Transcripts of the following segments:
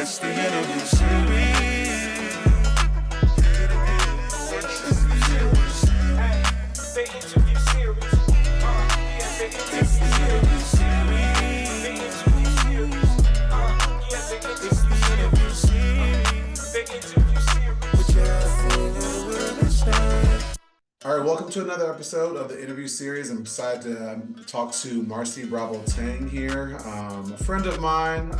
It's the interview series. The interview series. It's the interview series. The interview series. It's the interview series. The interview series. All right, welcome to another episode of the interview series. I'm excited to talk to Marcy Bravo Tang here, a friend of mine,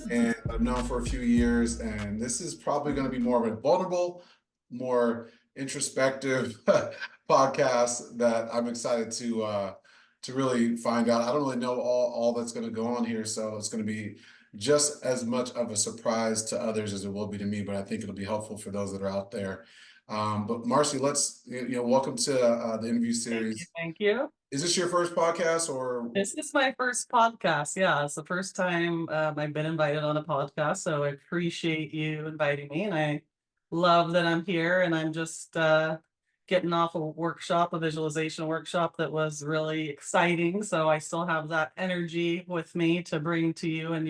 and I've known for a few years. And this is probably going to be more of a vulnerable, more introspective podcast that I'm excited to really find out. I don't really know all that's going to go on here, so it's going to be just as much of a surprise to others as it will be to me. But I think it'll be helpful for those that are out there. But Marcy, let's, welcome to the interview series. Thank you. Is this your first podcast or? This is my first podcast. Yeah, it's the first time I've been invited on a podcast. So I appreciate you inviting me. And I love that I'm here and I'm just getting off a visualization workshop that was really exciting. So I still have that energy with me to bring to you and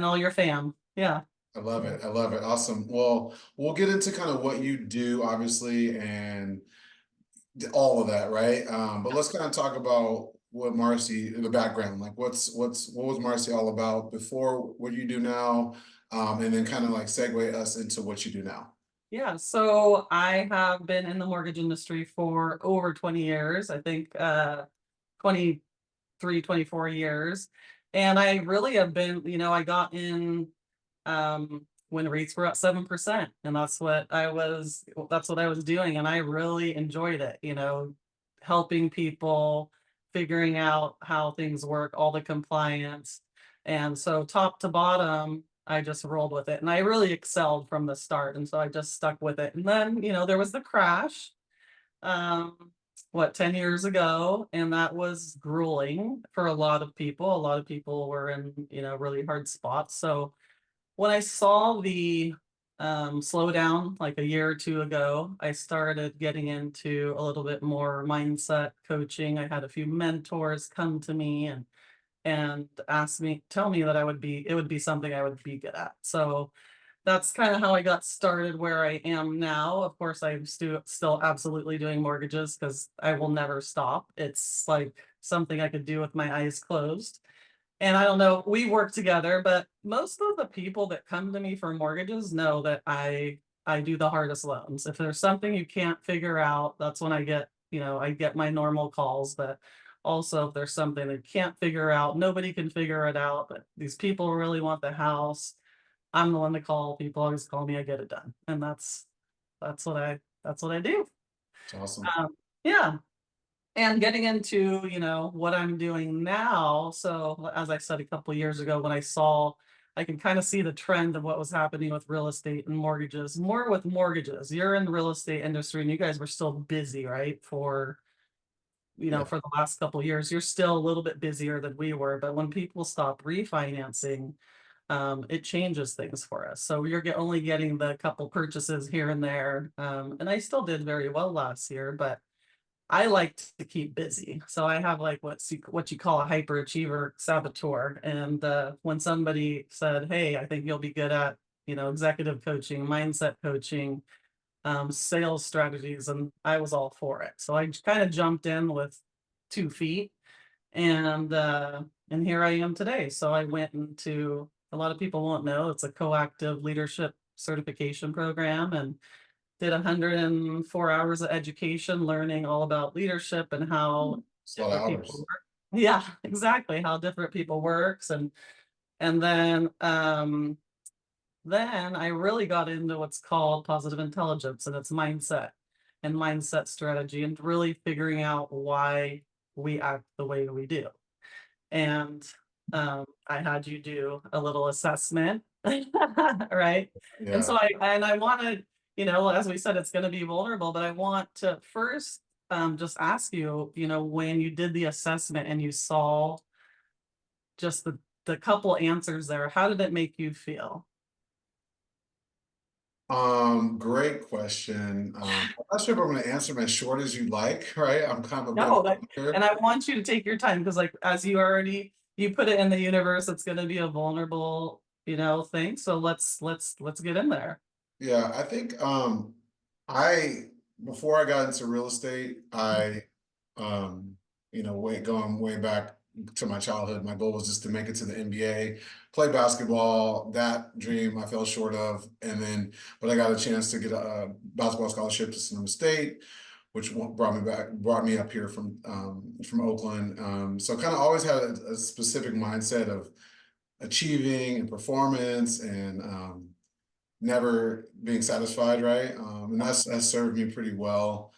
all your fam. Yeah. I love it. I love it. Awesome. Well, we'll get into kind of what you do, obviously, and all of that, right? But let's kind of talk about what Marcy, the background, like what was Marcy all about before, what you do now, and then kind of like segue us into what you do now. Yeah, so I have been in the mortgage industry for over 20 years, I think 23, 24 years. And I really have been, I got in when rates were at 7%, and that's what I was doing, and I really enjoyed it, helping people, figuring out how things work, all the compliance. And so top to bottom, I just rolled with it, and I really excelled from the start, and so I just stuck with it. And then there was the crash 10 years ago, and that was grueling for a lot of people. A lot of people were in really hard spots. So when I saw the slowdown like a year or two ago, I started getting into a little bit more mindset coaching. I had a few mentors come to me and tell me that it would be something I would be good at. So that's kind of how I got started where I am now. Of course, I'm still absolutely doing mortgages because I will never stop. It's like something I could do with my eyes closed. And I don't know, we work together, but most of the people that come to me for mortgages know that I do the hardest loans. If there's something you can't figure out, that's when I get my normal calls. But also if there's something they can't figure out, nobody can figure it out, but these people really want the house, I'm the one to call. People always call me, I get it done. And that's what I do. It's awesome. Yeah. And getting into, what I'm doing now. So as I said a couple of years ago, when I can kind of see the trend of what was happening with real estate and mortgages, more with mortgages. You're in the real estate industry and you guys were still busy, right? For the last couple of years, you're still a little bit busier than we were. But when people stop refinancing, it changes things for us. So you're only getting the couple purchases here and there. And I still did very well last year, but I like to keep busy. So I have like what you call a hyperachiever saboteur. And when somebody said, hey, I think you'll be good at, executive coaching, mindset coaching, sales strategies, and I was all for it. So I kind of jumped in with 2 feet and here I am today. So I went into, a lot of people won't know, it's a coactive leadership certification program, and did 104 hours of education learning all about leadership and how different people work. Yeah, exactly. How different people works. And then I really got into what's called positive intelligence, and it's mindset and mindset strategy, and really figuring out why we act the way we do. And I had you do a little assessment, right? Yeah. And so I wanted, as we said, it's going to be vulnerable, but I want to first just ask you, when you did the assessment and you saw just the couple answers there, how did it make you feel? Great question. I'm not sure if I'm going to answer them as short as you'd like, right? I'm kind of and I want you to take your time because, like, as you put it in the universe, it's going to be a vulnerable thing. So let's get in there. Yeah, I think I before I got into real estate, I going way back to my childhood, my goal was just to make it to the NBA, play basketball. That dream I fell short of, but I got a chance to get a basketball scholarship to Sonoma State, which brought me up here from Oakland. So kind of always had a specific mindset of achieving and performance and never being satisfied, right? And that's served me pretty well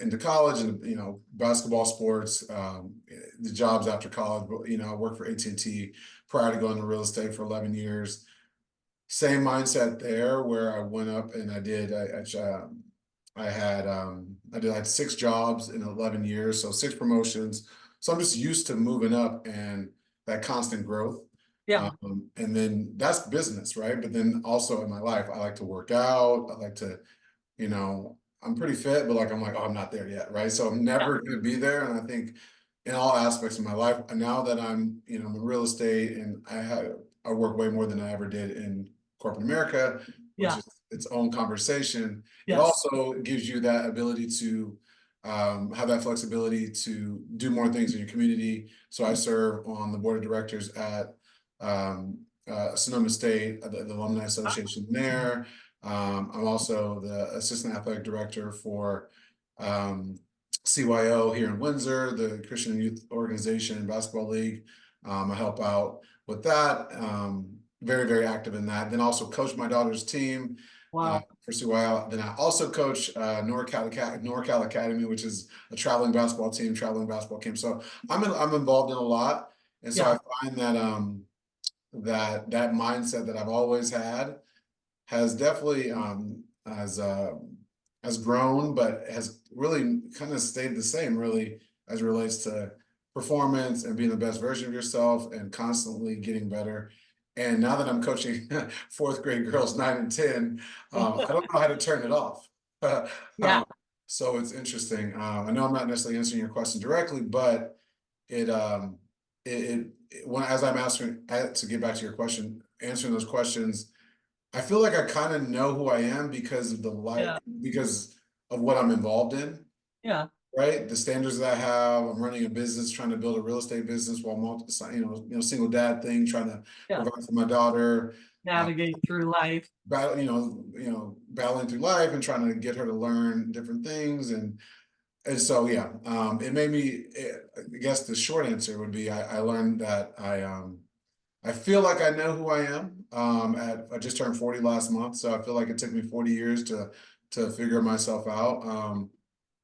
into college and basketball, sports, the jobs after college. But I worked for AT&T prior to going to real estate for 11 years. Same mindset there, where I went up and I had 6 jobs in 11 years, so 6 promotions. So I'm just used to moving up and that constant growth. Yeah. And then that's business, right? But then also in my life, I like to work out. I like to, I'm pretty fit, but I'm like, oh, I'm not there yet, right? So I'm never going to be there. And I think in all aspects of my life, now that I'm in real estate, and I work way more than I ever did in corporate America, which is its own conversation. It also gives you that ability to have that flexibility to do more things in your community. So I serve on the board of directors at Sonoma State, the Alumni Association there. I'm also the assistant athletic director for CYO here in Windsor, the Christian Youth Organization and Basketball League. I help out with that. Very, very active in that. Then also coach my daughter's team for CYO. Then I also coach NorCal Academy, which is a traveling basketball camp. So I'm involved in a lot. And so I find that that mindset that I've always had has definitely has grown, but has really kind of stayed the same, really, as it relates to performance and being the best version of yourself and constantly getting better. And now that I'm coaching 4th grade girls 9 and 10, I don't know how to turn it off. So it's interesting. I know I'm not necessarily answering your question directly, but as I'm answering, to get back to your question, answering those questions, I feel like I kind of know who I am because of because of what I'm involved in. Yeah. Right. The standards that I have. I'm running a business, trying to build a real estate business while single dad thing, trying to provide for my daughter, navigate through life, battling through life and trying to get her to learn different things. And so, it made me, I guess the short answer would be, I learned that I feel like I know who I am. I just turned 40 last month, so I feel like it took me 40 years to figure myself out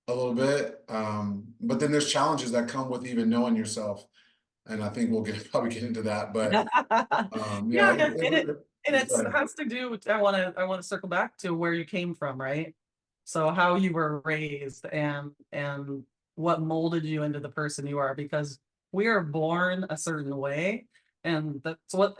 a little bit. But then there's challenges that come with even knowing yourself, and I think we'll probably get into that. But it has to do with, I want to circle back to where you came from, right? So how you were raised and what molded you into the person you are, because we are born a certain way. And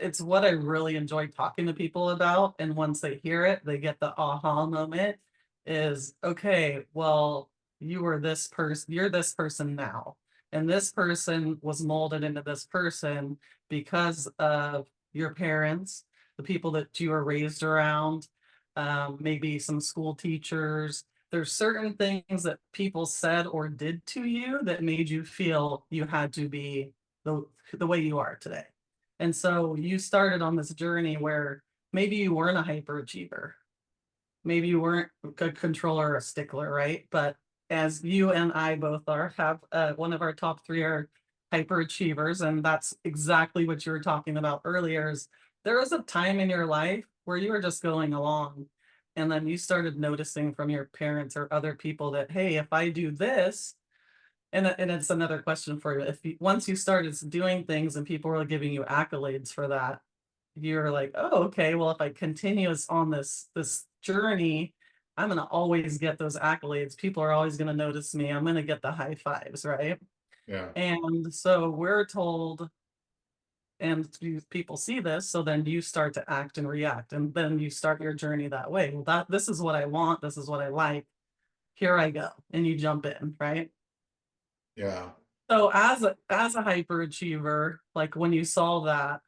it's what I really enjoy talking to people about. And once they hear it, they get the aha moment is, okay, well, you're this person now. And this person was molded into this person because of your parents, the people that you were raised around, maybe some school teachers. There's certain things that people said or did to you that made you feel you had to be the way you are today. And so you started on this journey where maybe you weren't a hyperachiever. Maybe you weren't a controller or a stickler, right? But as you and I both have one of our top 3 are hyperachievers. And that's exactly what you were talking about earlier, is there was a time in your life where you were just going along. And then you started noticing from your parents or other people that, hey, if I do this, and it's another question for you. Once you started doing things and people were giving you accolades for that, you're like, oh, okay, well, if I continue on this journey, I'm going to always get those accolades. People are always going to notice me. I'm going to get the high fives, right? Yeah. And so we're told, and people see this, so then you start to act and react, and then you start your journey that way. Well, this is what I want. This is what I like. Here I go. And you jump in, right? Yeah. So as a hyperachiever, like when you saw that,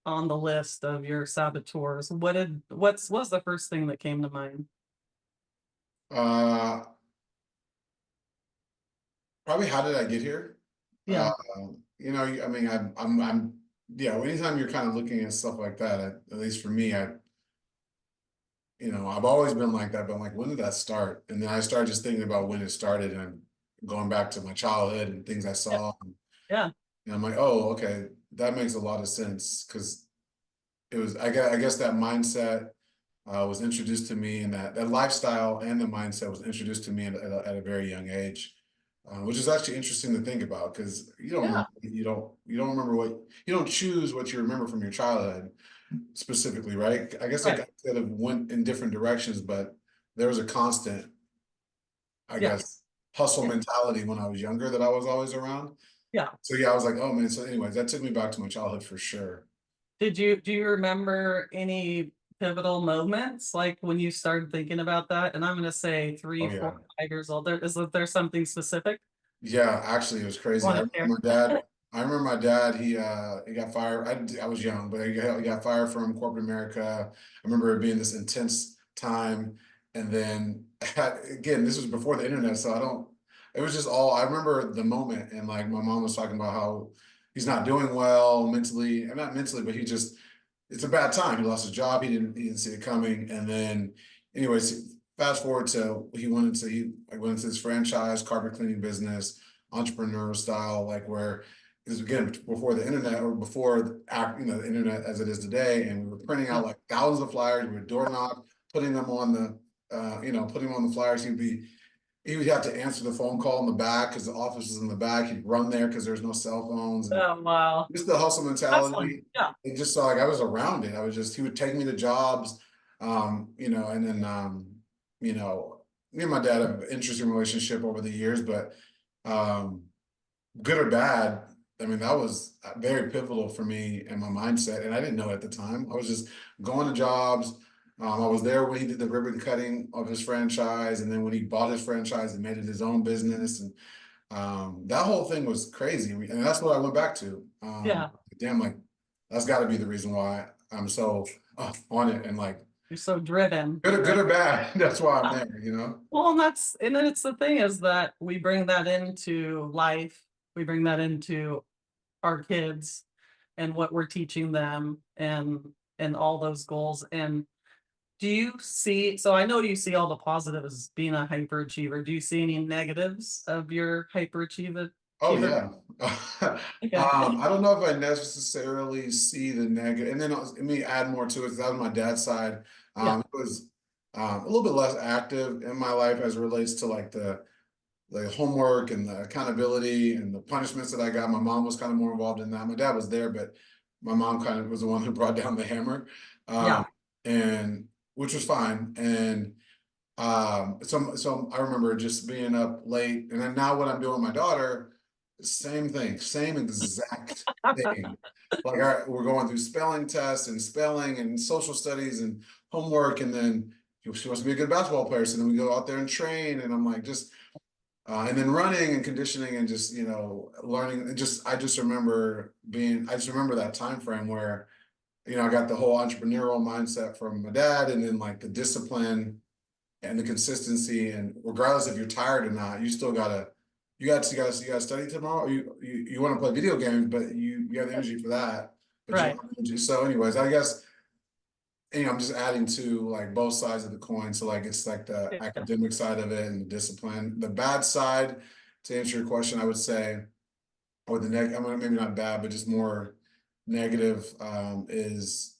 on the list of your saboteurs, what's the first thing that came to mind? Uh, Probably how did I get here? Uh, Yeah, I mean, yeah. Anytime you're kind of looking at stuff like that, at least for me, I've always been like that. But I'm like, when did that start? And then I started just thinking about when it started, and I'm going back to my childhood and things I yeah, saw, yeah, and I'm like, oh, okay, that makes a lot of sense because it was, I guess that mindset was introduced to me, and that lifestyle and the mindset was introduced to me at a very young age, which is actually interesting to think about because yeah, you don't remember what you don't choose what you remember from your childhood specifically, right? I guess I right, could have went in different directions, but there was a constant, I yeah, guess, hustle yeah, mentality when I was younger that I was always around. yeah. So yeah, I was like, oh man. So anyways, that took me back to my childhood for sure. Do you remember any pivotal moments, like, when you started thinking about that? And I'm gonna say Oh 3, 4, yeah. 5 years old. There something specific Yeah, actually, it was you crazy. I wanna remember share? my dad. I remember my dad. He got fired. I was young, but he got fired from corporate America. I remember it being this intense time, and then again, this was before the internet, so I don't. It was just all. I remember the moment, and like my mom was talking about how he's not doing well mentally, and not mentally, but he just. It's a bad time. He lost his job. He didn't see it coming, and then, anyways, fast forward to he went into his franchise carpet cleaning business, entrepreneur style, like where this was again before the internet or before the internet as it is today, and we were printing Yeah. out like thousands of flyers. We would door knock, putting them on putting them on the flyers. He would have to answer the phone call in the back because the office was in the back. He'd run there because there's no cell phones, and Oh, wow. just the hustle Hustling, mentality. yeah, It just saw like I was around it. He would take me to jobs, and then me and my dad have an interesting relationship over the years, but um, good or bad, I mean, that was very pivotal for me and my mindset. And I didn't know it at the time. I was just going to jobs. I was there when he did the ribbon cutting of his franchise, and then when he bought his franchise and made it his own business, and that whole thing was crazy, and that's what I went back to. yeah. Damn, like that's got to be the reason why I'm so on it, and like You're so driven, good right? or bad, that's why I'm Yeah. there. Well, and then it's the thing is that we bring that into life. We bring that into our kids and what we're teaching them and all those goals. And do you see, so I know you see all the positives being a hyperachiever. Do you see any negatives of your hyperachiever? Oh Achiever? yeah. Okay. I don't know if I necessarily see the negative, and then let me add more to it. 'Cause that was my dad's side. Yeah. It was a little bit less active in my life as it relates to like the homework and the accountability and the punishments that I got. My mom was kind of more involved in that. My dad was there, but my mom kind of was the one who brought down the hammer, Yeah. and which was fine. And so I remember just being up late, and then now what I'm doing with my daughter, same thing, same exact thing. Like we're going through spelling tests and spelling and social studies and homework, and then she wants to be a good basketball player, so then we go out there and train, and I'm like just and then running and conditioning and just learning. And I just remember that time frame where I got the whole entrepreneurial mindset from my dad, and then like the discipline and the consistency, and regardless if you're tired or not, you still you gotta study tomorrow. Or you want to play video games, but you have the energy for that, but you don't Right. have energy. So, anyways, I guess I'm just adding to like both sides of the coin. So like it's like the Yeah. academic side of it and the discipline. The bad side, to answer your question, I would say, or the I mean, maybe not bad, but just more negative, is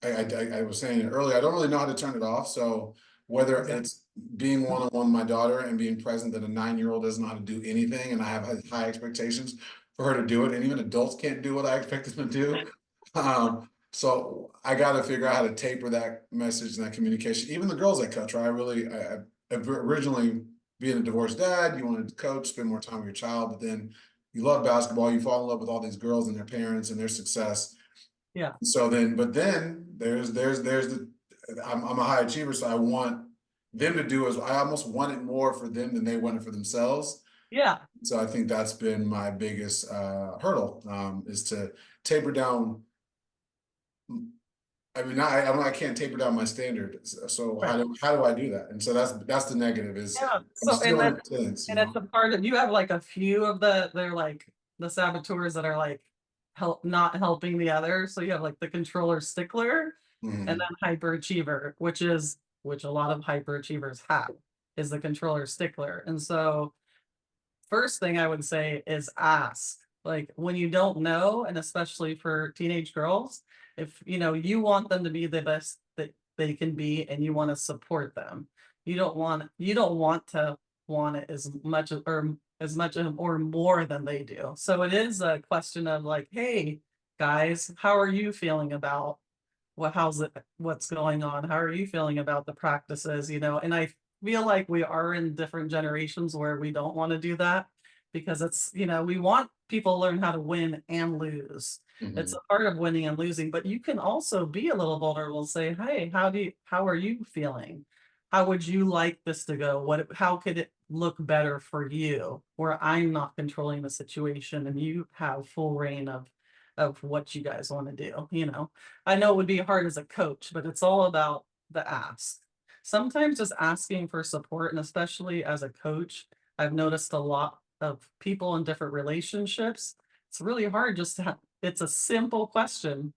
I was saying it earlier, I don't really know how to turn it off. So whether Exactly. it's being one-on-one with my daughter and being present, that a 9-year-old doesn't know how to do anything, and I have high expectations for her to do it, and even adults can't do what I expect them to do. So I got to figure out how to taper that message and that communication. Even the girls I coach, right? Originally being a divorced dad, you wanted to coach, spend more time with your child, but then you love basketball, you fall in love with all these girls and their parents and their success. Yeah. So then, but then I'm a high achiever, so I want them to do as I almost want it more for them than they want it for themselves. Yeah. So I think that's been my biggest hurdle, is to taper down I mean, I can't taper down my standard. So Right. how do I do that? And so that's the negative is Yeah. I'm So still intense, you and it's know? a part of you have like a few of they're like the saboteurs that are like not helping the others. So you have like the controller stickler and Mhm. then hyperachiever, which a lot of hyperachievers have is the controller stickler. And so first thing I would say is ask. Like when you don't know, and especially for teenage girls, if you want them to be the best that they can be and you want to support them. You don't want to want it as much or more than they do. So it is a question of like, hey, guys, how are you feeling about what's going on? How are you feeling about the practices? And I feel like we are in different generations where we don't want to do that because we want people to learn how to win and lose. It's Mhm. a part of winning and losing, but you can also be a little vulnerable and say, hey, how are you feeling? How would you like this to go? How could it look better for you where I'm not controlling the situation and you have full reign of what you guys want to do? I know it would be hard as a coach, but it's all about the ask. Sometimes just asking for support, and especially as a coach, I've noticed a lot of people in different relationships. It's really hard it's a simple question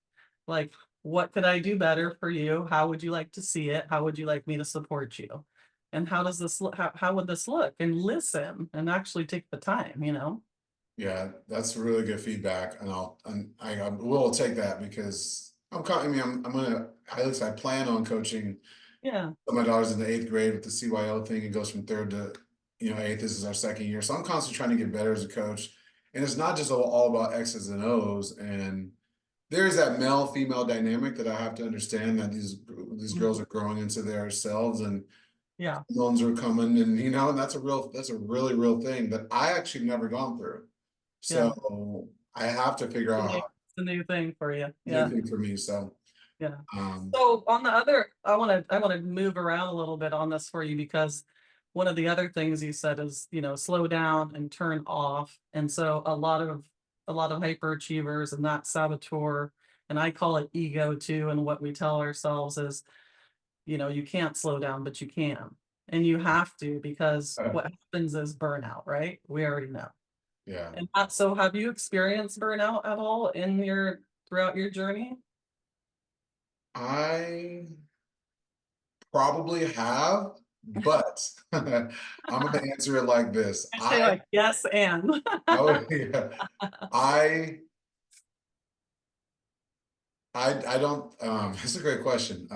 like, what could I do better for you? How would you like to see it? How would you like me to support you? And how does this look? How would this look? And listen and actually take the time. Yeah, that's really good feedback, and I will take that because I mean, I'm gonna at least I plan on coaching Yeah. my daughter's in the 8th grade with the CYO thing. It goes from third to eighth. This is our second year, so I'm constantly trying to get better as a coach. And it's not just all about X's and O's. And there's that male female dynamic that I have to understand that these Mhm. girls are growing into their selves and Yeah. loans are coming, and and that's a really real thing that I actually never gone through. Yeah. So I have to figure out how It's a new thing for you. new Yeah. thing for me. So Yeah. um So on the other, I want to move around a little bit on this for you because one of the other things you said is, slow down and turn off. And so a lot of hyperachievers and that saboteur, and I call it ego too. And what we tell ourselves is, you can't slow down, but you can. And you have to because what happens is burnout, right? We already know. yeah. And so have you experienced burnout at all throughout your journey? I probably have, but I'm gonna answer it like this. I say like yes and. I would, yeah, I, I don't. It's a great question.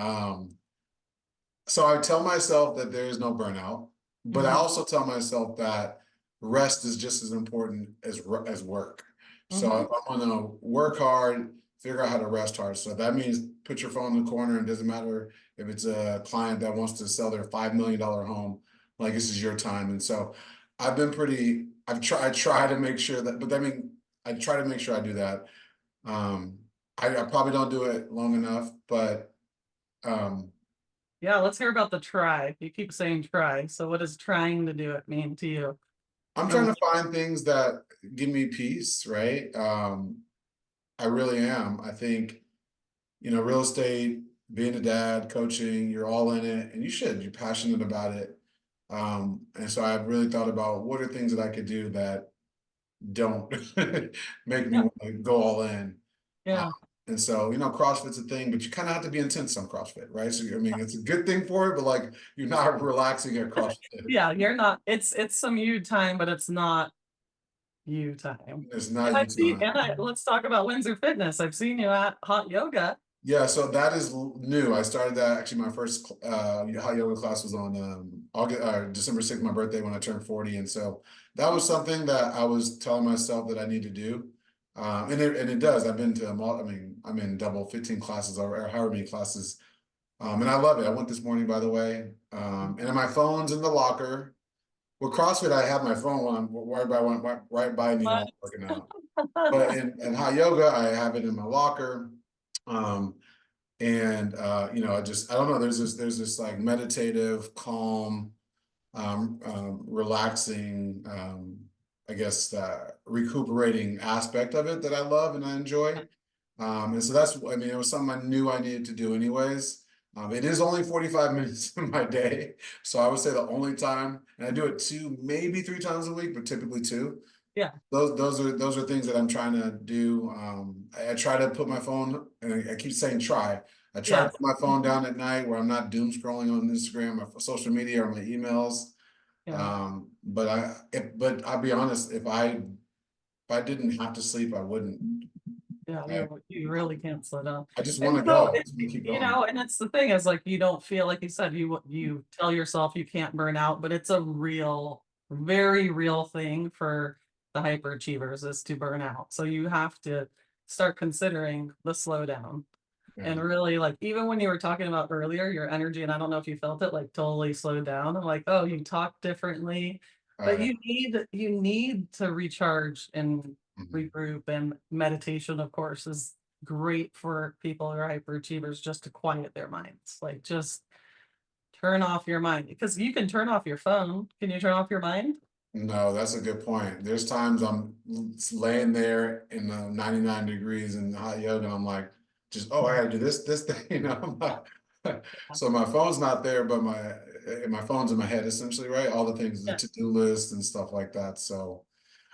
So I tell myself that there is no burnout, but I Mhm, also tell myself that rest is just as important as work. So mhm. I'm gonna work hard, figure out how to rest hard. So that means put your phone in the corner, and it doesn't matter if it's a client that wants to sell their $5 million home, like this is your time. And so I try to make sure that, but I mean, I try to make sure I do that. Um, I probably don't do it long enough, but um, Yeah, let's hear about the try. You keep saying try. So what does trying to do it mean to you? I'm And trying to find things that give me peace, right? I really am. I think, real estate, being a dad, coaching, you're all in it, and you should. You're passionate about it. And so I've really thought about what are things that I could do that don't make me yeah, want to go all in. Uh, yeah. and so, CrossFit's a thing, but you kind of have to be intense on CrossFit, right? So, I mean, it's a good thing for it, but like you're not relaxing at CrossFit. Yeah, you're not it's some you time, but it's not you time. It's And not you I've seen time. and I let's talk about Windsor Fitness. I've seen you at hot yoga. Yeah, so that is new. I started that actually. My first hot yoga class was on December 6th, my birthday when I turned 40, and so that was something that I was telling myself that I need to do, and it does. I've been to I mean I'm in double 15 classes or however many classes, and I love it. I went this morning, by the way, and my phone's in the locker. With CrossFit, I have my phone when I'm right by me while What? I'm working out. But in hot yoga, I have it in my locker. Um, and I don't know, there's this like meditative, calm, relaxing, I guess recuperating aspect of it that I love and I enjoy. And so that's, I mean, it was something I knew I needed to do anyways. It is only 45 minutes in my day. So I would say the only time, and I do it two, maybe 3 times a week, but typically two. Yeah. Those are things that I'm trying to do. I try to put my phone, and I keep saying try. I try to Yes. put my phone down at night where I'm not doom scrolling on Instagram or social media or my emails. Yeah. But I'll be honest, if I didn't have to sleep, I wouldn't. Yeah, I, you really can't slow down. I just want And to so, go. I just want to keep you going. know, and it's the thing is like you don't feel like you said you tell yourself you can't burn out, but it's a real, very real thing for the hyperachievers is to burn out. So you have to start considering the slowdown. Yeah. And really, like, even when you were talking about earlier, your energy, and I don't know if you felt it, like totally slowed down. I'm like, oh, you talk differently, but Yeah. you need to recharge and Mhm. regroup. And meditation, of course, is great for people who are hyperachievers just to quiet their minds. Like, just turn off your mind because you can turn off your phone. Can you turn off your mind? No, that's a good point. There's times I'm laying there in 99 degrees in hot yoga, and I'm like, just, oh, I gotta do this thing, I'm like, so my phone's not there, but my phone's in my head essentially, right? All the things, the Yeah. to-do list and stuff like that. So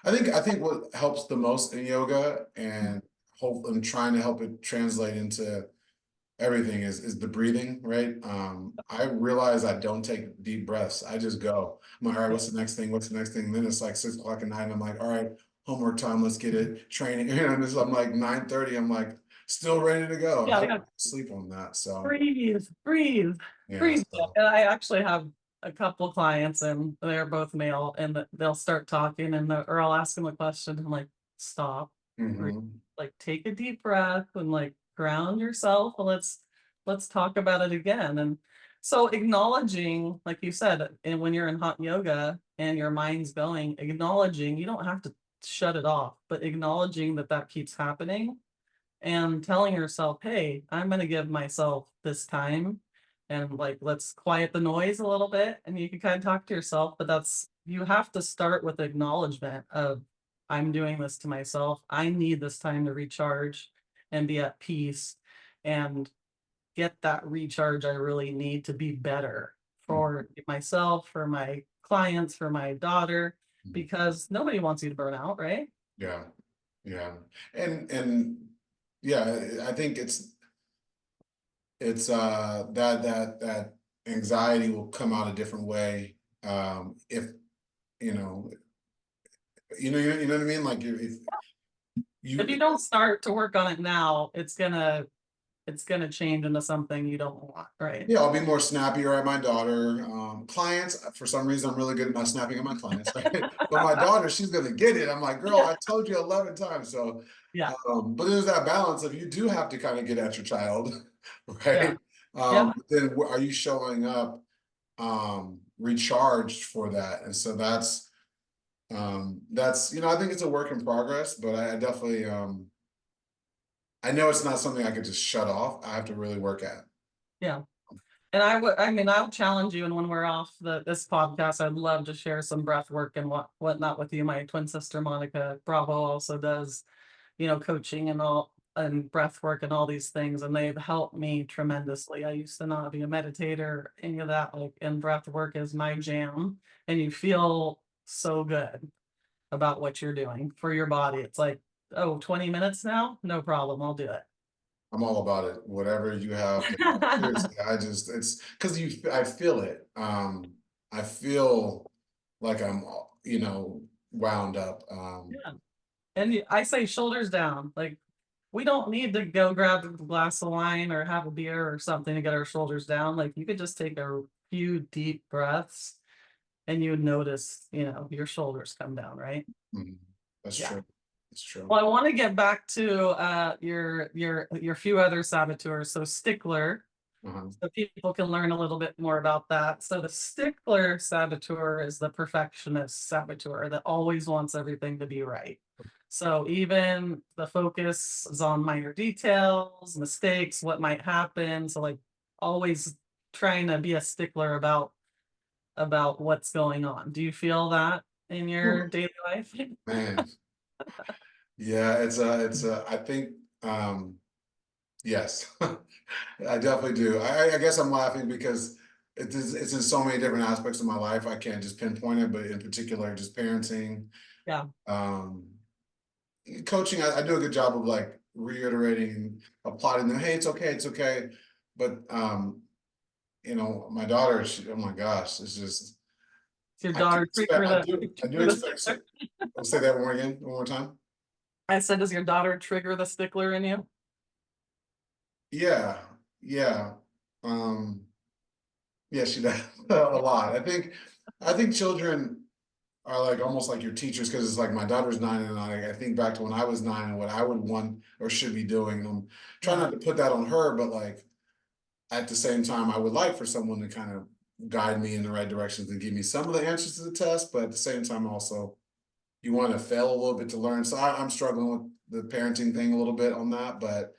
I think what helps the most in yoga and hope I'm trying to help it translate into everything is the breathing, right? I realize I don't take deep breaths. I just go. I'm like, all right, Yeah. what's the next thing? What's the next thing? And then it's like 6 o'clock at night. And I'm like, all right, homework time, let's get it. Training. And I'm like 9:30. I'm like still ready to go. Yeah. I Yeah. sleep on that. So Breathe, breathe, yeah. breathe. So And I actually have a couple clients and they're both male and they'll start talking and or I'll ask them a question and like, stop, breathe, mhm. like take a deep breath and like ground yourself. And let's talk about it again. And so acknowledging, like you said, and when you're in hot yoga and your mind's going, acknowledging, you don't have to shut it off, but acknowledging that that keeps happening and telling yourself, hey, I'm going to give myself this time and like, let's quiet the noise a little bit. And you can kind of talk to yourself, but you have to start with acknowledgement of, I'm doing this to myself. I need this time to recharge and be at peace and get that recharge I really need to be better for myself, for my clients, for my daughter, because nobody wants you to burn out, right? Yeah. Yeah. And yeah, I think it's that anxiety will come out a different way if you know you know what I mean, like if If you you don't start to work on it now, it's gonna change into something you don't want, right? yeah, I'll be more snappier at my daughter. Clients, for some reason I'm really good at not snapping at my clients, right? But my daughter, she's gonna get it. I'm like, girl, Yeah. I told you 11 times. So Yeah, but there's that balance of you do have to kind of get at your child, yeah, right? yeah, But then are you showing up recharged for that? And so that's I think it's a work in progress, but I definitely I know it's not something I could just shut off. I have to really work at. yeah. And I mean, I'll challenge you, and when we're off this podcast, I'd love to share some breath work and whatnot with you. My twin sister Monica Bravo also does, coaching and all and breath work and all these things, and they've helped me tremendously. I used to not be a meditator, any of that, like, and breath work is my jam, and you feel so good about what you're doing for your body. It's like, oh, 20 minutes now? No problem. I'll do it. I'm all about it. Whatever you have to, seriously, it's because I feel it. I feel like I'm, wound up. Yeah. And I say shoulders down. Like, we don't need to go grab a glass of wine or have a beer or something to get our shoulders down. Like, you could just take a few deep breaths and you would notice, your shoulders come down, right? Mhm. That's Yeah. true. That's true. Well, I want to get back to your few other saboteurs. So stickler, Uh-huh. so people can learn a little bit more about that. So the stickler saboteur is the perfectionist saboteur that always wants everything to be right. So even the focus is on minor details, mistakes, what might happen. So like always trying to be a stickler about what's going on. Do you feel that in your Whew, daily life? man, yeah, I think Yes, I definitely do. I guess I'm laughing because it's in so many different aspects of my life. I can't just pinpoint it, but in particular, just parenting, Yeah. um, coaching. I do a good job of like reiterating and applauding them. Hey, it's okay, it's okay. But my daughter, oh my gosh, it's just Is your I do daughter expect, trigger I do trigger the expect. stickler? I'll say that one more time. I said, does your daughter trigger the stickler in you? Yeah, yeah. Um, yeah, she does a lot. I think children are like almost like your teachers because it's like my daughter's 9 and I think back to when I was 9 and what I would want or should be doing. And I'm trying Yeah. not to put that on her, but like at the same time, I would like for someone to kind of guide me in the right directions and give me some of the answers to the test, but at the same time, also you want to fail a little bit to learn. So I'm struggling with the parenting thing a little bit on that, but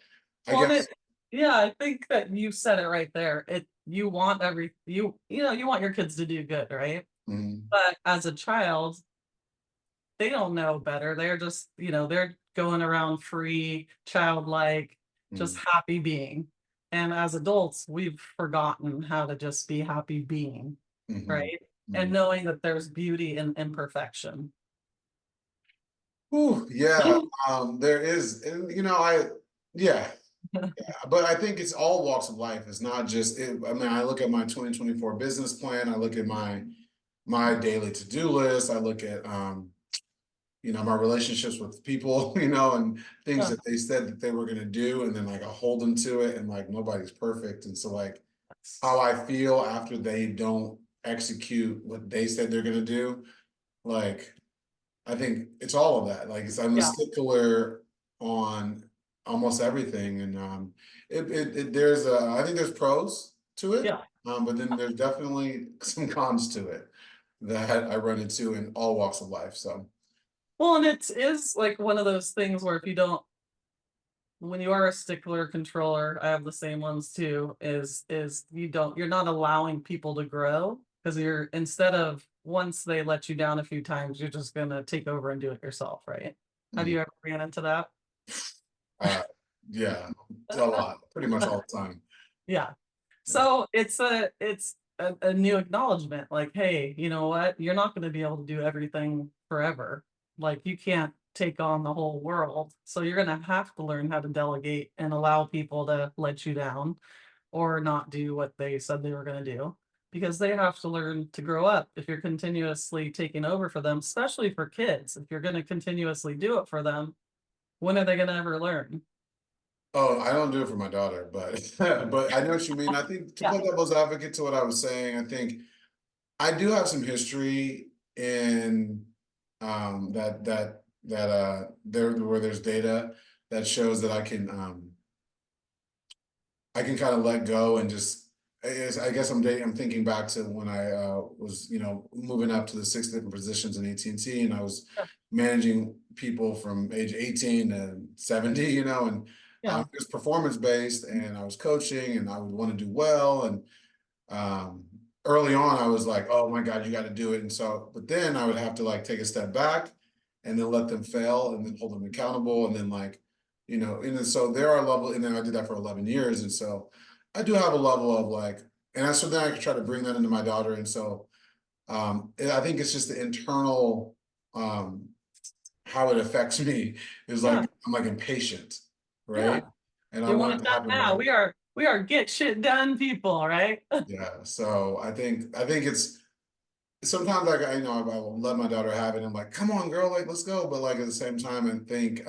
I Well, and guess. yeah, I think that you said it right there. You want you want your kids to do good, right? Mhm, But as a child, they don't know better. They're just, they're going around free, childlike, just mhm, happy being. And as adults, we've forgotten how to just be happy being, mhm, right? And mhm. knowing that there's beauty in imperfection. Ooh, yeah, there is, and yeah, but I think it's all walks of life. It's not just it. I mean, I look at my 2024 business plan. I look at my daily to-do list. I look at my relationships with people, and things Yeah. that they said that they were gonna do, and then like I hold them to it, and like nobody's perfect, and so like how I feel after they don't execute what they said they're gonna do, like I think it's all of that. Like I'm a Yeah. stickler on almost everything, and I think there's pros to it, Yeah. but then there's definitely some cons to it that I run into in all walks of life. So. Well, and it is like one of those things where if you don't, when you are a stickler controller, I have the same ones too, is you're not allowing people to grow because you're instead of once they let you down a few times, you're just gonna take over and do it yourself, right? Have Mhm. you ever ran into that? Uh, yeah, a lot, pretty much all the time. Yeah. Yeah. So it's a new acknowledgement, like, hey, you know what? You're not going to be able to do everything forever. Like you can't take on the whole world. So you're going to have to learn how to delegate and allow people to let you down or not do what they said they were going to do because they have to learn to grow up. If you're continuously taking over for them, especially for kids, if you're going to continuously do it for them, when are they going to ever learn? Oh, I don't do it for my daughter, but but I know what you mean. I think to Yeah. play devil's advocate to what I was saying, I think I do have some history in that there where there's data that shows that I can kind of let go and just I guess I'm thinking back to when I was moving up to the 6 different positions in AT&T and I was Yeah. managing people from age 18 to 70, and Yeah. it was performance based and I was coaching and I would want to do well and um, early on I was like, oh my God, you got to do it. And so, but then I would have to like take a step back and then let them fail and then hold them accountable. And then like, and then so there are levels, and then I did that for 11 years. And so I do have a level of like, so then I could try to bring that into my daughter. And so I think it's just the internal, um, how it affects me is Yeah. like, I'm like impatient, Yeah. right? And I You want want it it to done happen now. right. We are get shit done people, right? Yeah. So I think it's sometimes like I will let my daughter have it. I'm like, come on, girl, like let's go. But like at the same time, I think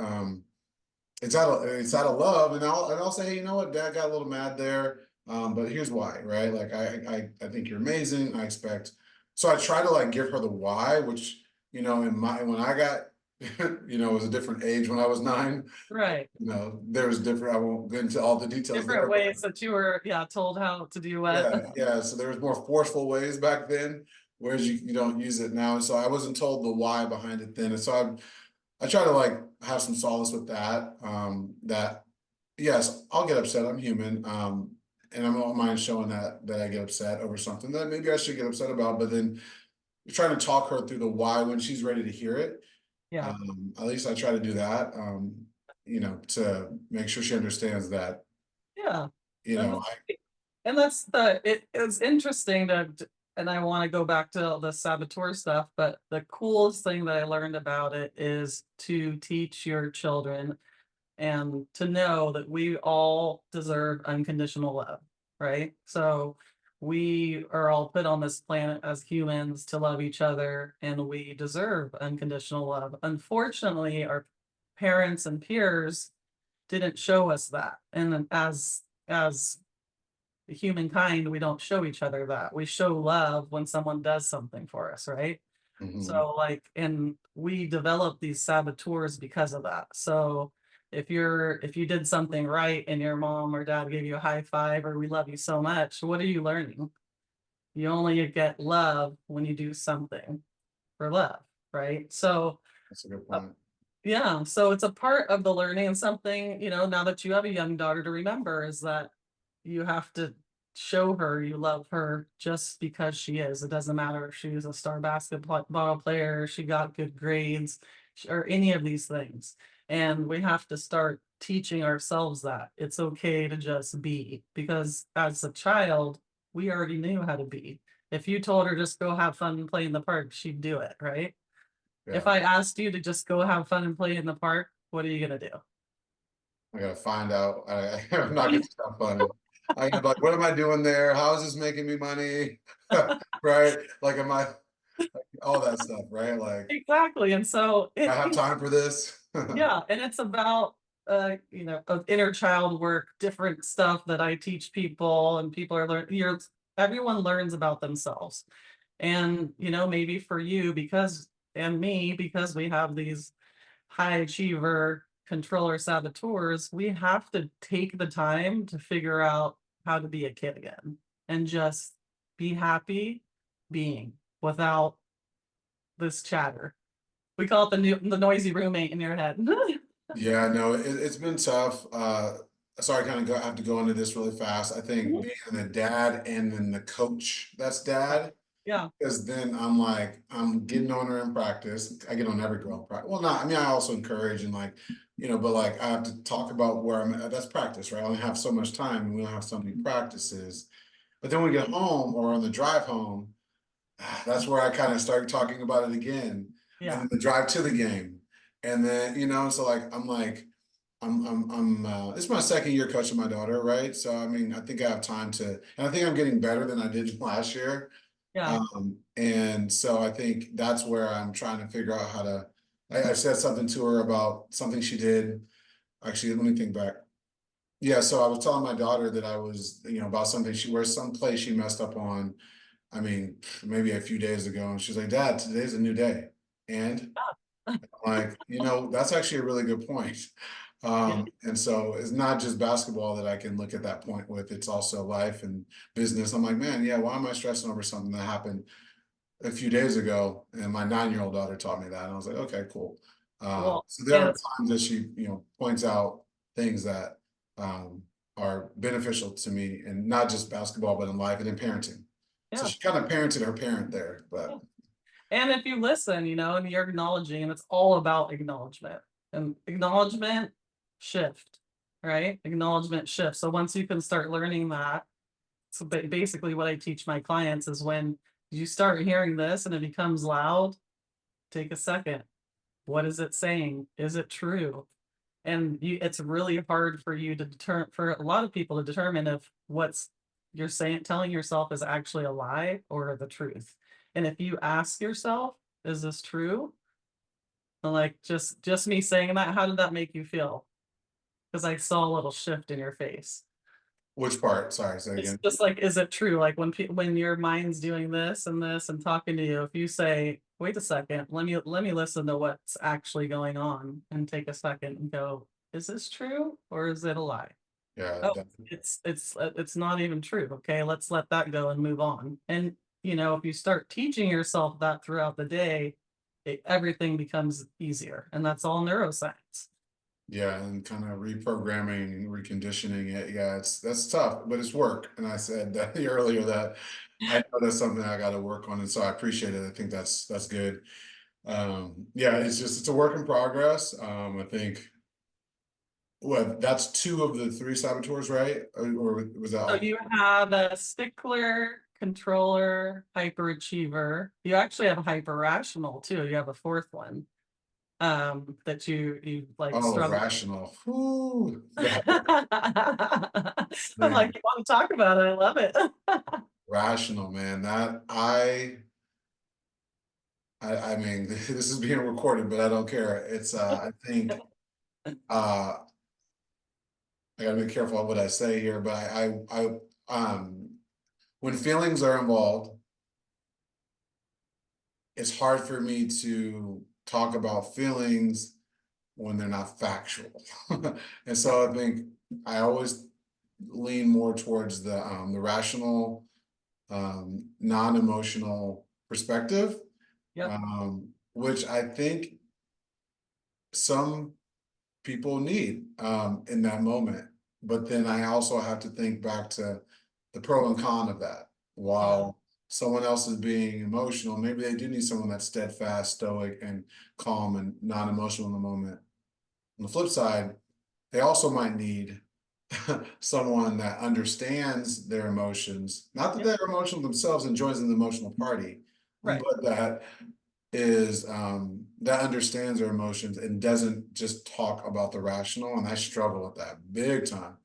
it's out of love, and I'll say, hey, you know what, Dad got a little mad there, but here's why, right? Like I think you're amazing. I expect. So I try to like give her the why, which in my when I got it was a different age when I was 9. Right. There was different. I won't get into all the details Different there, ways that you were, yeah, told how to do what. yeah, yeah. So there was more forceful ways back then, whereas you don't use it now. And so I wasn't told the why behind it then. And so I try to like have some solace with that. That yes, I'll get upset. I'm human. And I don't mind showing that I get upset over something that maybe I should get upset about. But then trying to talk her through the why when she's ready to hear it. Yeah. At least I try to do that. to make sure she understands that, Yeah. you And know, that's and that's it is interesting and I want to go back to the saboteur stuff, but the coolest thing that I learned about it is to teach your children and to know that we all deserve unconditional love, right? So we are all put on this planet as humans to love each other, and we deserve unconditional love. Unfortunately, our parents and peers didn't show us that. And as humankind, we don't show each other that. We show love when someone does something for us, right? mhm, So like, and we develop these saboteurs because of that. So if you did something right and your mom or dad gave you a high five or we love you so much, what are you learning? You only get love when you do something for love, right? So that's a good uh, point. yeah, so it's a part of the learning and something, now that you have a young daughter to remember is that you have to show her you love her just because she is. It doesn't matter if she's a star basketball player, she got good grades, or any of these things. And we have to start teaching ourselves that it's okay to just be, because as a child, we already knew how to be. If you told her just go have fun and play in the park, she'd do it, right? If Yeah, I asked you to just go have fun and play in the park, what are you gonna do? I gotta find out. I'm not gonna have fun. I gotta be like, what am I doing there? How is this making me money? Right? Like, am I all that stuff, right? Like, Exactly. And so I have time for this. yeah, and it's about of inner child work, different stuff that I teach people, and people are learning. Everyone learns about themselves, and maybe for you because and me because we have these high achiever controller saboteurs, we have to take the time to figure out how to be a kid again and just be happy being without this chatter. We call it the noisy roommate in your head. Yeah, no, it's been tough. Sorry, I have to go into this really fast. I think Mhm. being the dad and then the coach that's Yeah. dad, Yeah. because then I'm like, I'm getting on her in practice. I get on every girl in practice. Well, not, I mean, I also encourage and like, but like I have to talk about where I'm at. That's practice, right? I only have so much time and we don't have so many practices. But then when we get home or on the drive home, that's where I kind of start talking about it again. And Yeah. then the drive to the game. And then, so like it's my second year coaching my daughter, right? So I mean, I think I have time to, and I think I'm getting better than I did last year. Yeah. And so I think that's where I'm trying to figure out how to. I said something to her about something she did. Actually, let me think back. Yeah, so I was telling my daughter that I was, about something some play she messed up on. I mean, maybe a few days ago, and she's like, "Dad, today's a new day." And like, that's actually a really good point. Yeah. And so it's not just basketball that I can look at that point with, it's also life and business. I'm like, man, yeah, why am I stressing over something that happened a few days ago? And my 9-year-old daughter taught me that. And I was like, okay, cool. Well, So there are and times that she, points out things that um, are beneficial to me and not just basketball, but in life and in parenting. So yeah. she kind of parented her parent there, Yeah. but And if you listen, and you're acknowledging, and it's all about acknowledgement and acknowledgement shift, right? Acknowledgement shift. So once you can start learning that, so basically what I teach my clients is when you start hearing this and it becomes loud, take a second. What is it saying? Is it true? And it's really hard for you to determine, for a lot of people to determine if what's you're saying telling yourself is actually a lie or the truth. And if you ask yourself, is this true? And like just me saying that, how did that make you feel? Because I saw a little shift in your face. which part? Sorry, say It's again. just like, is it true? Like when your mind's doing this and talking to you, if you say, wait a second, let me listen to what's actually going on and take a second and go, is this true or is it a lie? Yeah, Oh, definitely. it's not even true. Okay, let's let that go and move on. And if you start teaching yourself that throughout the day, everything becomes easier. And that's all neuroscience. Yeah, and kind of reprogramming and reconditioning it. Yeah, that's tough, but it's work. And I said that earlier that I know that's something I got to work on, and so I appreciate it. I think that's good. Yeah, it's a work in progress. I think Well, that's two of the three saboteurs, right? Or was that So all? you have a stickler, controller, hyperachiever. You actually have a hyper rational too. You have a fourth one that you like Oh, struggle. rational. Whew, that I'm man, like, you want to talk about it? I love it. rational, man. That I mean, this is being recorded, but I don't care. It's I think I gotta be careful of what I say here, but when feelings are involved, it's hard for me to talk about feelings when they're not factual. And so I think I always lean more towards the rational, non-emotional perspective, Yep. which I think some people need in that moment. But then I also have to think back to the pro and con of that. Yeah. While someone else is being emotional, maybe they do need someone that's steadfast, stoic, and calm and non-emotional in the moment. On the flip side, they also might need someone that understands their emotions, not that Yep. they're emotional themselves and joins in the emotional party, Right. but that understands their emotions and doesn't just talk about the rational. And I struggle with that big time,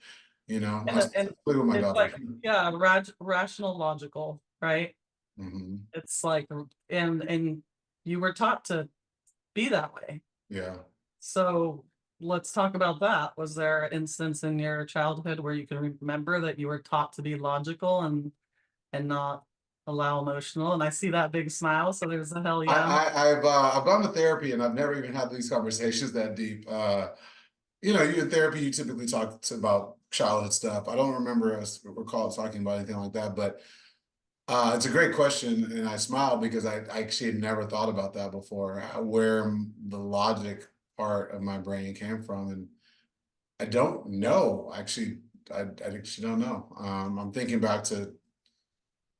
And specifically with my it's daughter. like, yeah, rational, logical, right? Hmm. It's like, and you were taught to be that way. Yeah. So let's talk about that. Was there an instance in your childhood where you can remember that you were taught to be logical and not allow emotional? And I see that big smile, so there's a hell yeah. I've gone to therapy and I've never even had these conversations that deep. You in therapy, you typically about childhood stuff. I don't remember us recall talking about anything like that, but it's a great question, and I smile because I actually had never thought about that before, where the logic part of my brain came from, and I don't know. Actually, I actually don't know. I'm thinking back to.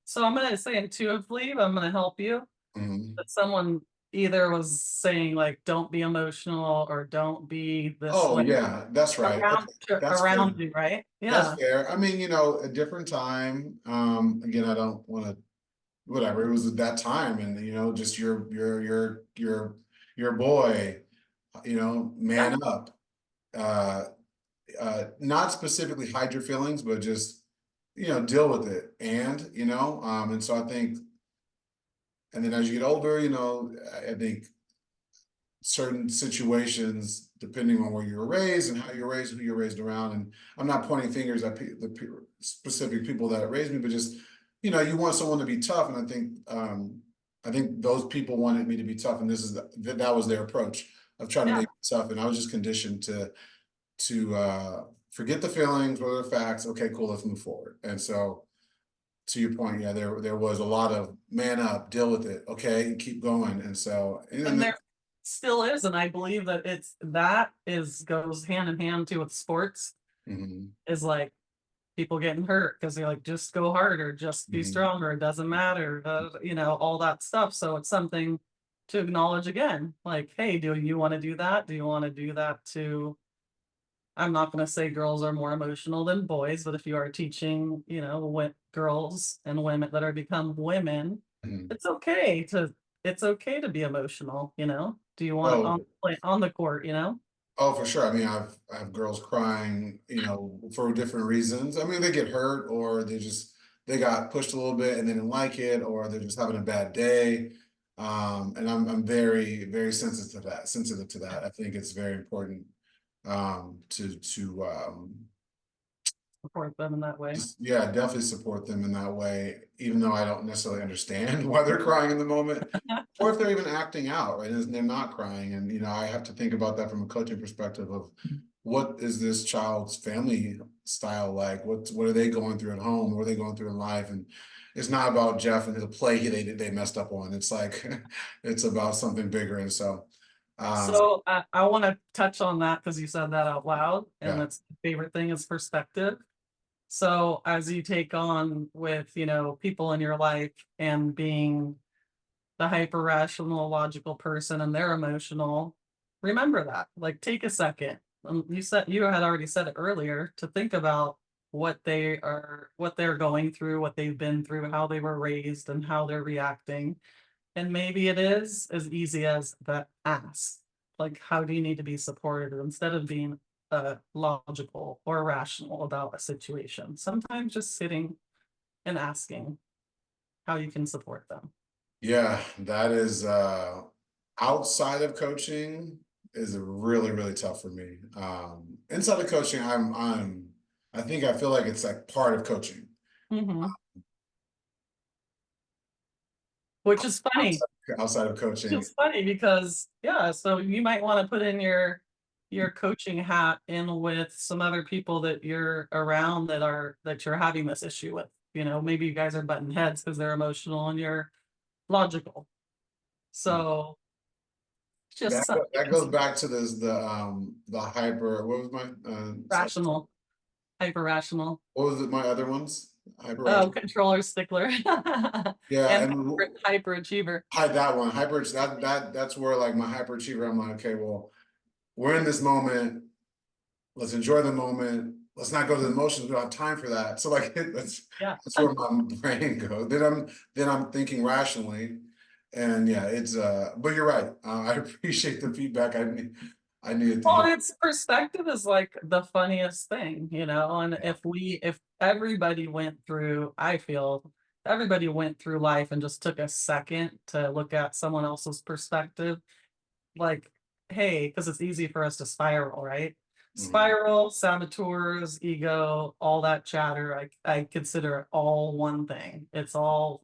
So I'm gonna say intuitively, I'm gonna help you. Mhm. That someone either was saying like, don't be emotional or don't be this Oh way yeah, that's right. around Okay, that's around fair. you, right? That's Yeah. fair. I mean, a different time. Again, I don't want to. Whatever it was at that time, and just your boy, Yeah. man up. Uh, Not specifically hide your feelings, but just deal with it. And so I think, and then as you get older, I think certain situations, depending on where you were raised and how you're raised, who you're raised around. And I'm not pointing fingers at specific people that raised me, but just, you want someone to be tough. And I think those people wanted me to be tough. And that was their approach of trying to Yeah. make me tough. And I was just conditioned to forget the feelings, what are the facts. Okay, cool, let's move forward. And so to your point, yeah, there was a lot of man up, deal with it, okay, keep going. And so And there still is, and I believe that that is goes hand in hand too with sports, mhm, is like people getting hurt because they're like, just go harder, just be mhm. stronger, it doesn't matter, all that stuff. So it's something to acknowledge again, like, hey, do you want to do that? Do you want to do that to, I'm not going to say girls are more emotional than boys, but if you are teaching, girls and women that are become women, Mhm. it's okay to it's okay to be emotional, Do you want it Oh, on the court, oh, for sure. I mean, I have girls crying, for different reasons. I mean, they get hurt or they got pushed a little bit and they didn't like it, or they're just having a bad day. And I'm very, very sensitive to that. I think it's very important to Support them in that way. just, yeah, definitely support them in that way, even though I don't necessarily understand why they're crying in the moment, or if they're even acting out, right? And they're not crying. And, I have to think about that from a coaching perspective of what is this child's family style like? What are they going through at home? What are they going through in life? And it's not about Jeff and the play they messed up on. It's like, it's about something bigger. And so, um, So I want to touch on that because you said that out loud, and yeah. that's the favorite thing is perspective. So as you take on with, people in your life and being the hyper rational, logical person and they're emotional, remember that. Like take a second you had already said it earlier, to think about what they're going through, what they've been through, how they were raised, and how they're reacting. And maybe it is as easy as that ask, like, how do you need to be supported, instead of being logical or rational about a situation. Sometimes just sitting and asking how you can support them. Yeah, that is outside of coaching is really, really tough for me. Inside of coaching, I think I feel like it's like part of coaching. Mhm. Which is funny. Outside of coaching, It's funny because, yeah, so you might want to put in your coaching hat in with some other people that you're around that you're having this issue with. Maybe you guys are butting heads because they're emotional and you're logical. So just something that goes back to this the hyper. What was my rational, hyper rational. what was it? My other ones hyper Oh, rational. controller stickler. Yeah, And and hyperachiever. that one hyper that's where like my hyperachiever. I'm like, okay, well, we're in this moment. Let's enjoy the moment. Let's not go to the emotions. We don't have time for that. So like Yeah. that's where my brain goes. Then I'm thinking rationally, and yeah, it's but you're right. I appreciate the feedback. I needed to Well, hear. it's perspective is like the funniest thing, and Yeah. if everybody went through, I feel everybody went through life and just took a second to look at someone else's perspective, like, hey, because it's easy for us to spiral, right? Mhm. Spiral, saboteurs, ego, all that chatter, I consider it all one thing. It's all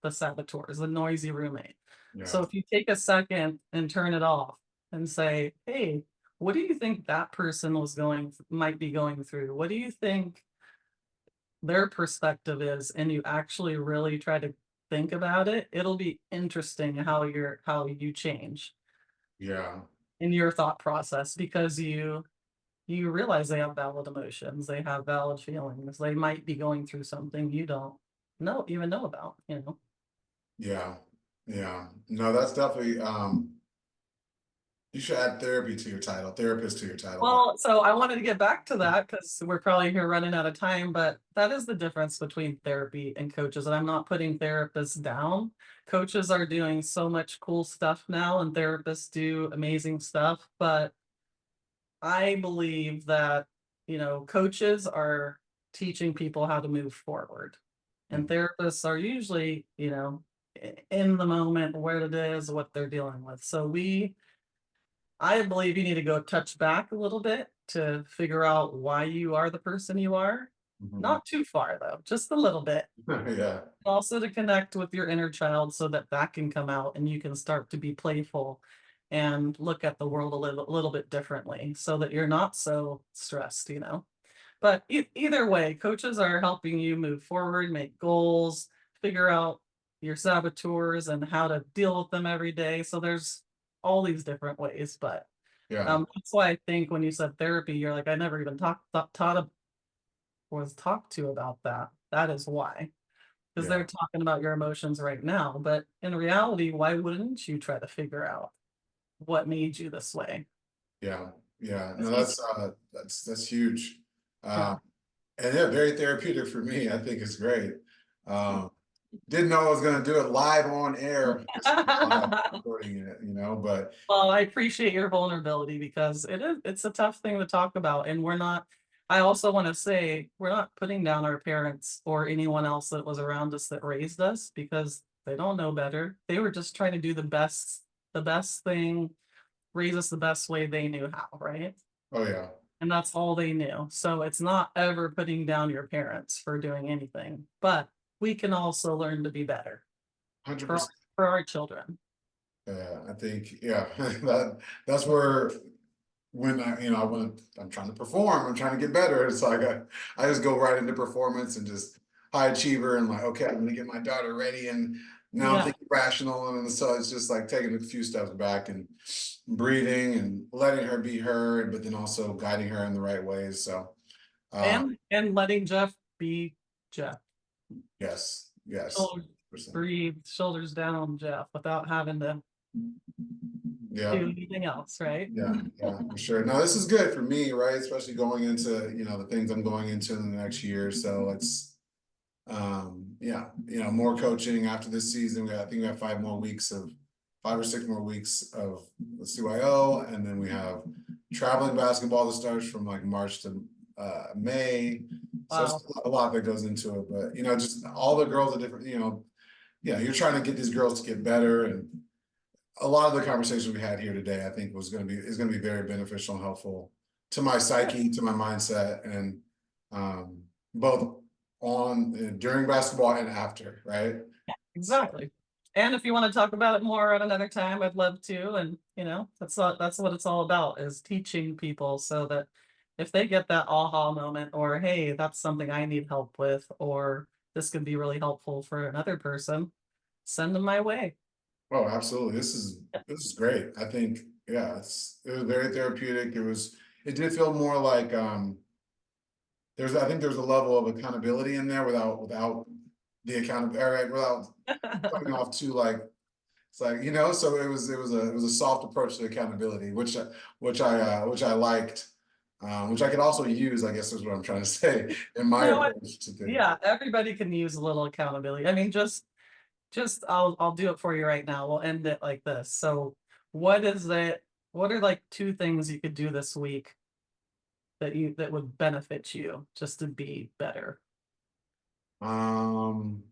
the saboteurs, the noisy roommate. Yeah. So if you take a second and turn it off and say, hey, what do you think that person might be going through? What do you think their perspective is? And you actually really try to think about it, it'll be interesting how you change Yeah. in your thought process, because you realize they have valid emotions, they have valid feelings, they might be going through something you don't even know about. Yeah. Yeah. No, that's definitely you should add therapy to your title, therapist to your title. Well, so I wanted to get back to that because we're probably here running out of time, but that is the difference between therapy and coaches. And I'm not putting therapists down. Coaches are doing so much cool stuff now, and therapists do amazing stuff. But I believe that, coaches are teaching people how to move forward, and Mhm. therapists are usually, in the moment where it is, what they're dealing with. So I believe you need to go touch back a little bit to figure out why you are the person you are. Mhm. Not too far though, just a little bit. Yeah. Also to connect with your inner child so that that can come out and you can start to be playful and look at the world a little bit differently so that you're not so stressed. But either way, coaches are helping you move forward, make goals, figure out your saboteurs and how to deal with them every day. So there's all these different ways, but Yeah. that's why I think when you said therapy, you're like, I never even was talked to about that. That is why, because Yeah. they're talking about your emotions right now. But in reality, why wouldn't you try to figure out what made you this way? Yeah. Yeah. No, It's easy. that's huge. Yeah. Um, and yeah, very therapeutic for me. I think it's great. Um, didn't know I was gonna do it live on air, just live recording it, but Well, I appreciate your vulnerability because it's a tough thing to talk about. And I also want to say we're not putting down our parents or anyone else that was around us that raised us, because they don't know better. They were just trying to do the best thing, raise us the best way they knew how, right? oh yeah, And that's all they knew. So it's not ever putting down your parents for doing anything, but we can also learn to be better for 100%. for our children. Yeah, I think that's where when I'm trying to perform, I'm trying to get better. It's like I just go right into performance and just high achiever and like, okay, I'm gonna get my daughter ready and now I'm Yeah. thinking rational. And so it's just like taking a few steps back and breathing and letting her be her, but then also guiding her in the right ways. So uh And letting Jeff be Jeff. yes, yes. Shoulders 100%. breathe, shoulders down, Jeff, without having to Yeah. do anything else, right? Yeah, for sure. No, this is good for me, right? Especially going into, the things I'm going into in the next year. So it's, yeah, more coaching after this season. I think we have 5 or 6 more weeks of the CYO, and then we have traveling basketball that starts from like March to May. So Wow. it's a lot that goes into it, but just all the girls are different. Yeah, you're trying to get these girls to get better, and a lot of the conversation we had here today, I think, is going to be very beneficial and helpful to my psyche, to my mindset, and both on during basketball and after, right? Exactly. And if you want to talk about it more at another time, I'd love to. And that's what it's all about, is teaching people so that if they get that aha moment, or hey, that's something I need help with, or this could be really helpful for another person, send them my way. Oh, absolutely. This is great. I think, yeah, it was very therapeutic. It did feel more like I think there's a level of accountability in there without the accountability, without coming off too like it's like, so it was a soft approach to accountability, which I liked, which I could also use, I guess is what I'm trying to say, in my No, approach to things. yeah, everybody can use a little accountability. I mean, just I'll do it for you right now. We'll end it like this. So what is it? What are like 2 things you could do this week that would benefit you just to be better? Um,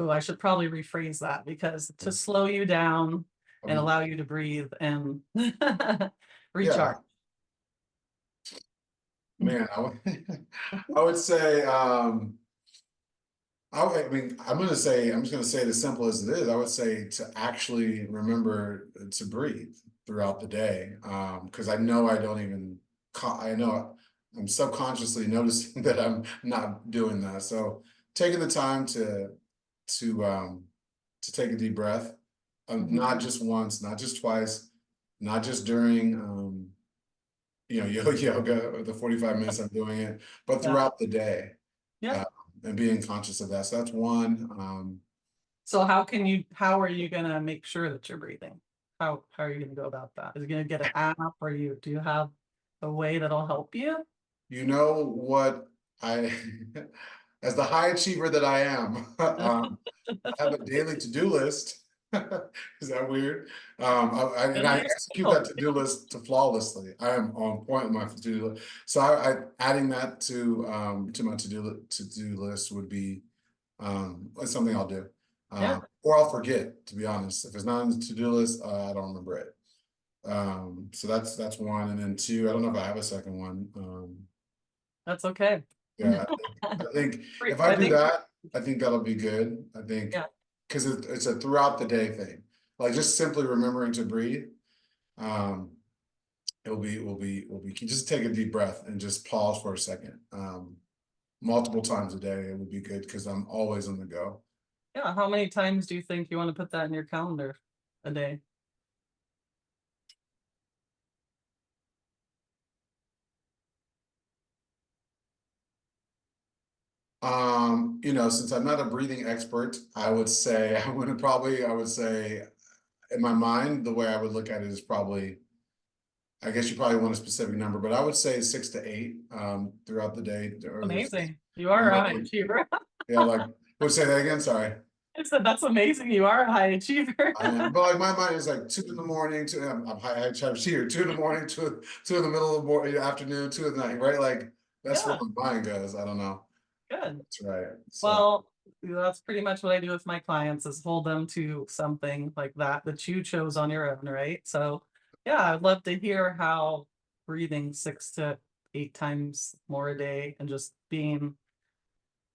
Oh, I should probably rephrase that, because to slow you down and um, allow you to breathe and yeah, recharge. man, I would say, I mean, I'm just gonna say it as simple as it is. I would say to actually remember to breathe throughout the day. Because I know I don't even, I know I'm subconsciously noticing that I'm not doing that. So taking the time to um to take a deep breath, not just once, not just twice, not just during yoga, the 45 minutes I'm doing it, but Yeah. throughout the day, Yeah. uh, and being conscious of that. So that's one. So how are you gonna make sure that you're breathing? How are you gonna go about that? Is it gonna get an app, or do you have a way that'll help you? You know what I, as the high achiever that I am, I have a daily to-do list. Is that weird? And Good I on execute yourself. that to-do list to flawlessly. I am on point with my to-do list. So adding that to my to-do list would be it's something I'll do. Yeah, Or I'll forget, to be honest. If it's not on the to-do list, I don't remember it. So that's one, and then two, I don't know if I have a second one. that's okay. Yeah, I think if I I do think, that, I think that'll be good. I think yeah, because it's a throughout the day thing, like just simply remembering to breathe. Um, will be just take a deep breath and just pause for a second. Multiple times a day, it would be good because I'm always on the go. yeah. How many times do you think you want to put that in your calendar a day? Since I'm not a breathing expert, I would say I would say in my mind, the way I would look at it is probably, I guess you probably want a specific number, but I would say 6 to 8 throughout the day. Amazing. You are a high achiever. Yeah, like, would say that again, sorry. I said, that's amazing. You are a high achiever. I am, but like my mind is like 2 in the morning, I'm high achiever, 2 in the morning, two in the middle of the morning, afternoon, 2 in the night, right? Like that's where Yeah, my mind goes. I don't know. good. That's right. So Well, that's pretty much what I do with my clients, is hold them to something like that you chose on your own, right? So yeah, I'd love to hear how breathing 6 to 8 times more a day and just being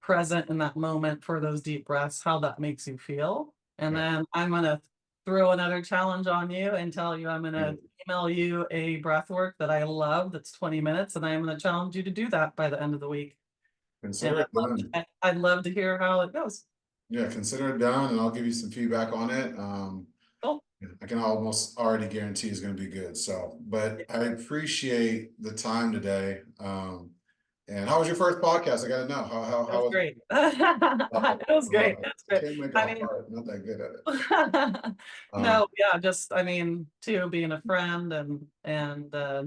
present in that moment for those deep breaths, how that makes you feel. And yeah. then I'm gonna throw another challenge on you and tell you I'm Yeah. gonna email you a breath work that I love that's 20 minutes, and I'm gonna challenge you to do that by the end of the week. And Consider it done. I'd love to hear how it goes. Yeah, consider it done, and I'll give you some feedback on it. Cool. I can almost already guarantee it's going to be good. So, but I appreciate the time today. And how was your first podcast? I got to know It was how was great. love it. It was I love great. it. It's great. Can't make a I mean, heart. Not that good at it. Um, no, yeah, just I mean, too, being a friend and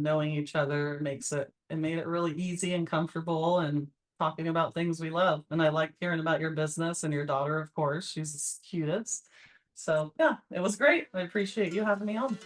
knowing each other it made it really easy and comfortable and talking about things we love. And I like hearing about your business and your daughter, of course. She's the cutest. So yeah, it was great. I appreciate you having me on.